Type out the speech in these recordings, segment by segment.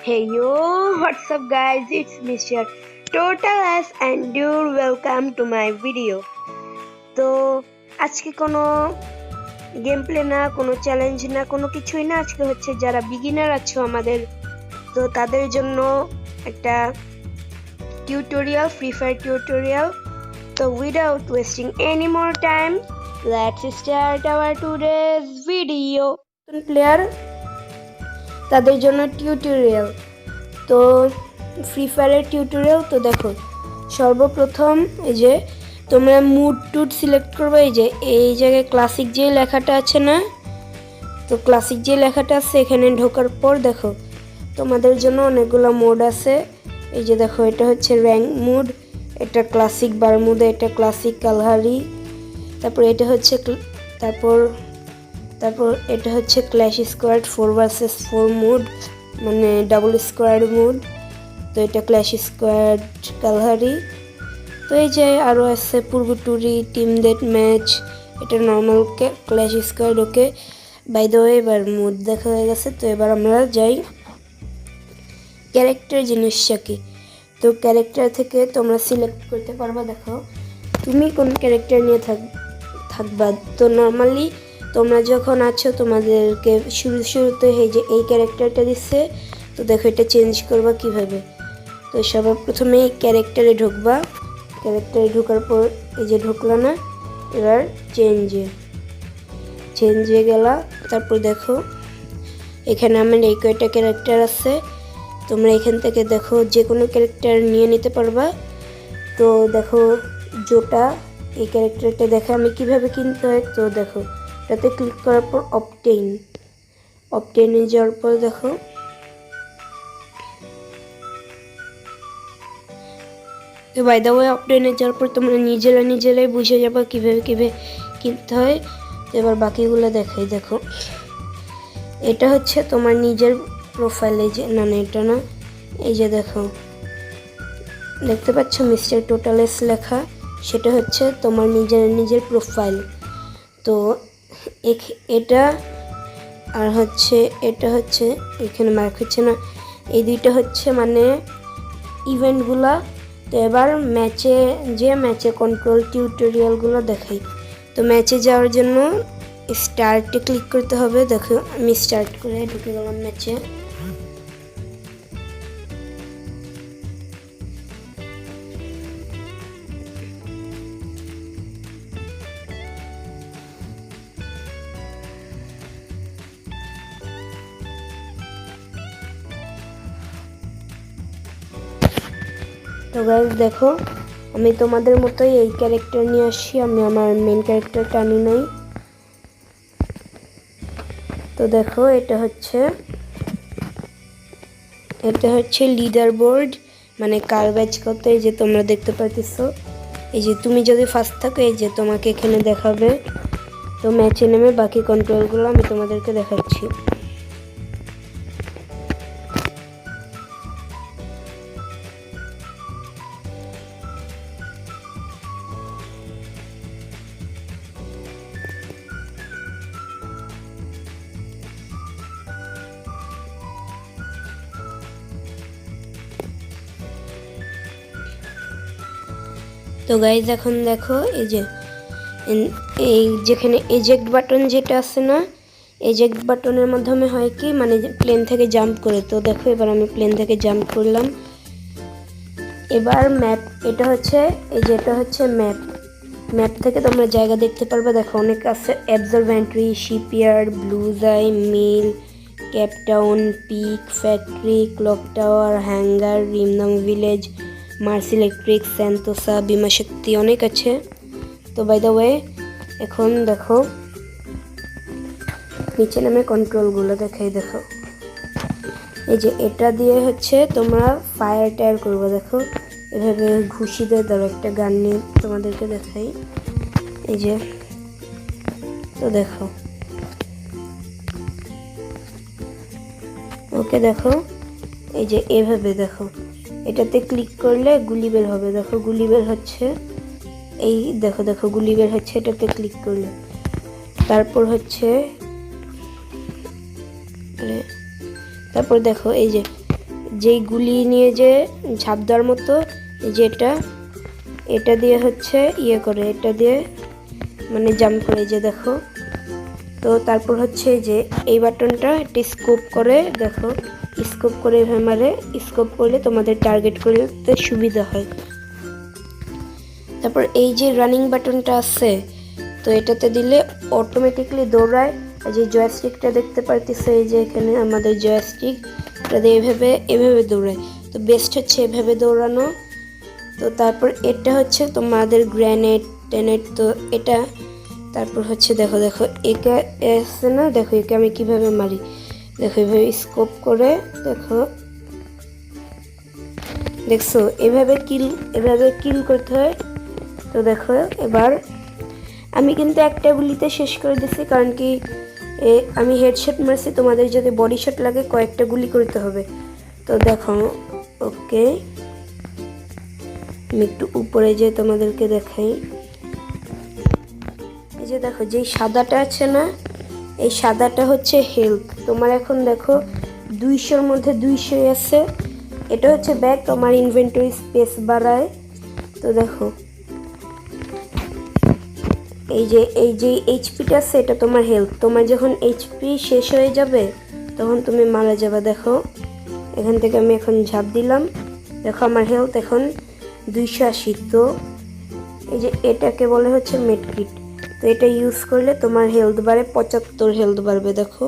Hey yo, what's up guys? It's Mr. Total S and you're welcome to my video. তো আজকে কোনো game play না, কোনো challenge না, কোনো কিছুই না। আজকে হচ্ছে যারা বিগিনার আছো আমাদের, তো তাদের জন্য একটা টিউটোরিয়াল, ফ্রি ফায়ার টিউটোরিয়াল। তো without wasting any more time, let's start our today's video. Player তাদের জন্য টিউটোরিয়াল। তো ফ্রি ফায়ারের টিউটোরিয়াল। তো দেখো, সর্বপ্রথম এই যে তোমরা মুড টুড সিলেক্ট করবে। এই জায়গায় ক্লাসিক যে লেখাটা আছে না, তো ক্লাসিক যে লেখাটা আছে এখানে ঢোকার পর দেখো তোমাদের জন্য অনেকগুলো মোড আছে। এই যে দেখো, এটা হচ্ছে র্যাঙ্ক মুড, এটা ক্লাসিক বারমুদা, এটা ক্লাসিক কালহারি, তারপর এটা হচ্ছে তারপর এটা হচ্ছে ক্ল্যাশ স্কোয়াড 4 vs 4 মুড, মানে ডাবল স্কোয়াড মুড। তো এটা ক্ল্যাশ স্কোয়াড কালহারি। তো এই যে আরও আছে পূর্বটুরি, টিম ডেট ম্যাচ, এটা normal clash squad. Okay, by the way এবার মুড দেখা হয়ে গেছে। তো এবার আমরা যাই ক্যারেক্টার জিনিসটা কি। তো ক্যারেক্টার থেকে তোমরা সিলেক্ট করতে পারবা। দেখো তুমি কোন ক্যারেক্টার নিয়ে থাকবা। তো নর্মালি তোমরা যখন আছো তোমাদেরকে শুরুতে এই ক্যারেক্টারটা দিচ্ছে। তো দেখো এটা চেঞ্জ করবা কিভাবে। তো সবার প্রথমে এই ক্যারেক্টারে ঢুকবা। ক্যারেক্টারে ঢোকার পর এই যে ঢুকলো না, এবার চেঞ্জে গেলা। তারপর দেখো এখানে আমার এই কয়টা ক্যারেক্টার আছে। তোমরা এখান থেকে দেখো যে কোনো ক্যারেক্টার নিয়ে নিতে পারবা। তো দেখো জোটা, এই ক্যারেক্টারটা দেখে আমি কিভাবে কিনতে হয়। তো দেখো এটাতে ক্লিক করার পর অবটেইনে যাওয়ার পর দেখো তো বাই দ্য ওয়ে অবটেইনে যাওয়ার পর তোমরা নিজেরাই বুঝে যাবে কিভাবে কিনতে হয়। তো এবার বাকিগুলো দেখাই। দেখো এটা হচ্ছে তোমার নিজের প্রোফাইলে, যে না এটা না, এই যে দেখো দেখতে পাচ্ছ মিস্টার টোটাল এস লেখা, সেটা হচ্ছে তোমার নিজের প্রোফাইল। তো এটা আর হচ্ছে এটা হচ্ছে এখানে মার্ক হচ্ছে না, এই দুইটা হচ্ছে মানে ইভেন্টগুলা। তো এবার ম্যাচে কন্ট্রোল টিউটোরিয়ালগুলো দেখাই। তো ম্যাচে যাওয়ার জন্য স্টার্টে ক্লিক করতে হবে। দেখো আমি স্টার্ট করে ঢুকে গেলাম ম্যাচে। তো গাইস দেখো, আমি তোমাদের মতোই এই ক্যারেক্টার নিয়ে আসছি। আমি আমার মেন ক্যারেক্টারটা আনি নাই। তো দেখো এটা হচ্ছে লিডার বোর্ড, মানে কার ব্যাচ কত। এই যে তোমরা দেখতে পাচ্ছো, এই যে তুমি যদি ফার্স্ট থাকো এই যে তোমাকে এখানে দেখাবে। তো ম্যাচে নেমে বাকি কন্ট্রোলগুলো আমি তোমাদেরকে দেখাচ্ছি। তো গাইজ এখন দেখো এই যেখানে এজেক্ট বাটন যেটা আছে না, এজেক্ট বাটনের মাধ্যমে হয় কি, মানে প্লেন থেকে জাম্প করে। তো দেখো এবার আমি প্লেন থেকে জাম্প করলাম। এবার ম্যাপ, এটা হচ্ছে ম্যাপ থেকে তোমরা জায়গা দেখতে পারবে। দেখো অনেক আছে, অ্যাবজারভেন্টরি, শিপইয়ার্ড, ব্লুজাই, mill, Cape Town, peak, factory, clock tower, hangar, রিমনাম ভিলেজ, মার্স ইলেকট্রিক, স্যান্তোসা, বিমা শক্তি, অনেক আছে। তো বাই দ্য ওয়ে এখন দেখো নিচে নামে কন্ট্রোলগুলো দেখাই। দেখো এই যে এটা দিয়ে হচ্ছে তোমরা ফায়ার টায়ার করবে। দেখো এভাবে ঘুষি দিয়ে ধরো, একটা গান নিয়ে তোমাদেরকে দেখাই। এই যে তো দেখো, ওকে দেখো এই যে এভাবে দেখো, এটাতে ক্লিক করলে গুলি বের হবে। দেখো গুলি বের হচ্ছে, এই দেখো গুলি বের হচ্ছে এটাতে ক্লিক করলে। তারপর দেখো এই যে যেই গুলি নিয়ে যে ঝাঁপ দেওয়ার মতো যেটা এটা দিয়ে হচ্ছে ইয়ে করে, এটা দিয়ে মানে জাম্প করে, যে দেখো। তো তারপর হচ্ছে যে এই বাটনটা একটা স্কোপ করে, দেখো স্কোপ করে এভাবে মারে, স্কোপ করলে তোমাদের টার্গেট করতে সুবিধা হয়। তারপর এই যে রানিং বাটনটা আছে, তো এটাতে দিলে অটোমেটিকলি দৌড়ায়। আর যে জয়স্টিকটা দেখতে পারতেছে, এই যে এখানে আমাদের জয়স্টিক, এটা দিয়ে এভাবে দৌড়ায়। তো বেস্ট হচ্ছে এভাবে দৌড়ানো। তো তারপর এটা হচ্ছে তোমাদের গ্রেনেড টেনেড, তো এটা তারপর হচ্ছে দেখো একে এসে না, দেখো একে আমি কিভাবে মারি, দেখো এভাবে স্কোপ করে, দেখো দেখছো এভাবে কিল করতে হয়। তো দেখো এবার আমি কিন্তু একটা গুলিতে শেষ করে দিছি, কারণ কি আমি হেডশট মারছি, তোমাদের যদি বডি শট লাগে কয়েকটা গুলি করতে হবে। তো দেখো ওকে, আমি একটু উপরে যেয়ে তোমাদেরকে দেখাই। এই যে দেখো যেই সাদাটা আছে না, এই সাদাটা হচ্ছে হেলথ। তোমার এখন দেখো 200-র মধ্যে 200 আছে। এটা হচ্ছে ব্যাগ, তোমার ইনভেন্টরি স্পেস বাড়ায়। তো দেখো এই যে এইচপিটা আছে, এটা তোমার হেলথ। তোমার যখন এইচপি শেষ হয়ে যাবে তখন তুমি মারা যাবে। দেখো এখান থেকে আমি এখন ঝাঁপ দিলাম, দেখো আমার হেলথ এখন 280। তো এই যে এটাকে বলে হচ্ছে মেডকিট। তো এটা ইউজ করলে তোমার হেলথ বাড়ে 75 হেলথ বাড়বে। দেখো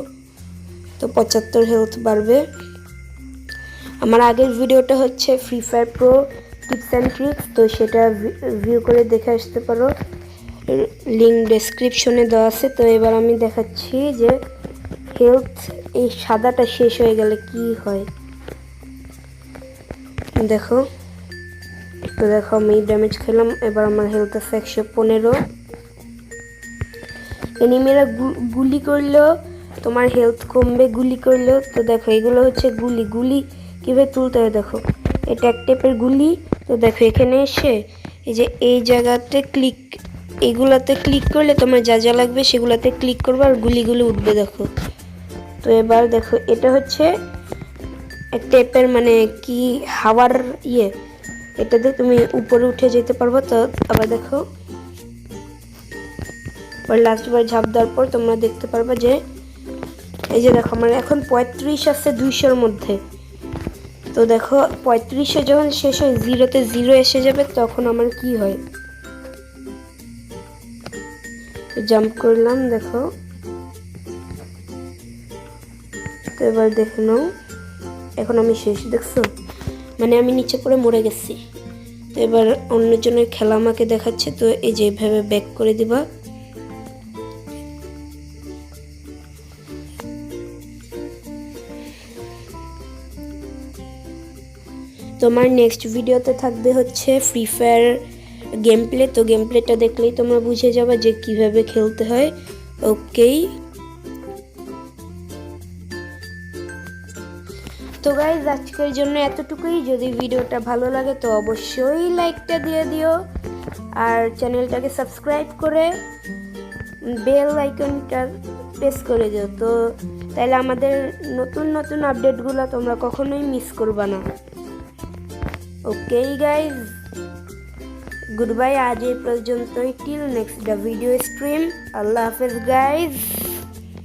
তো 75 হেলথ বাড়বে। আমার আগের ভিডিওটা হচ্ছে free fire pro tips and tricks, তো সেটা ভিউ করে দেখে আসতে পারো, লিঙ্ক ডেসক্রিপশনে দেওয়া আছে। তো এবার আমি দেখাচ্ছি যে হেলথ এই সাদাটা শেষ হয়ে গেলে কি হয়। দেখো তো দেখো আমি ড্যামেজ খেলাম, এবার আমার হেলথ আছে 115। এনিমিরা গুলি করলেও তোমার হেলথ কমবে, গুলি করলেও। তো দেখো এগুলো হচ্ছে গুলি কীভাবে তুলতে হয়, দেখো এটা এক টাইপের গুলি। তো দেখো এখানে এসে এই যে এই জায়গাতে এগুলাতে ক্লিক করলে তোমার যা যা লাগবে সেগুলাতে ক্লিক করবে আর গুলিগুলো উঠবে। দেখো তো এবার দেখো এটা হচ্ছে এক টাইপের মানে কি হাওয়ার ইয়ে, এটাতে তুমি উপরে উঠে যেতে পারবো। তো আবার দেখো লাস্টবার ঝাঁপ দেওয়ার পর তোমরা দেখতে পারবে যে এই যে দেখো আমার এখন 35 আছে 200-র মধ্যে। তো দেখো 35-এ যখন শেষ হয়, 0-তে 0 এসে যাবে, তখন আমার কি হয়, জাম্প করলাম। দেখো তো এবার দেখে নাও, এখন আমি শেষ। দেখছো মানে আমি নিচে পড়ে মরে গেছি। তো এবার অন্যজনের খেলা আমাকে দেখাচ্ছে। তো এই যে এভাবে ব্যাক করে দিবা। তোমার নেক্সট ভিডিওতে থাকবে হচ্ছে ফ্রি ফায়ার গেম প্লে। তো গেম প্লেটা দেখলেই তোমরা বুঝে যাবে যে কিভাবে খেলতে হয়। ওকেই, তো গাইজ আজকের জন্য এতটুকুই। যদি ভিডিওটা ভালো লাগে তো অবশ্যই লাইকটা দিয়ে দিও, আর চ্যানেলটাকে সাবস্ক্রাইব করে বেল আইকনটা প্রেস করে দিও। তো তাহলে আমাদের নতুন আপডেটগুলো তোমরা কখনোই মিস করবা না। Okay guys, good bye. আজ এই পর্যন্তই, টিল নেক্সট ভিডিও স্ট্রিম। আল্লাহ হাফেজ গাইজ।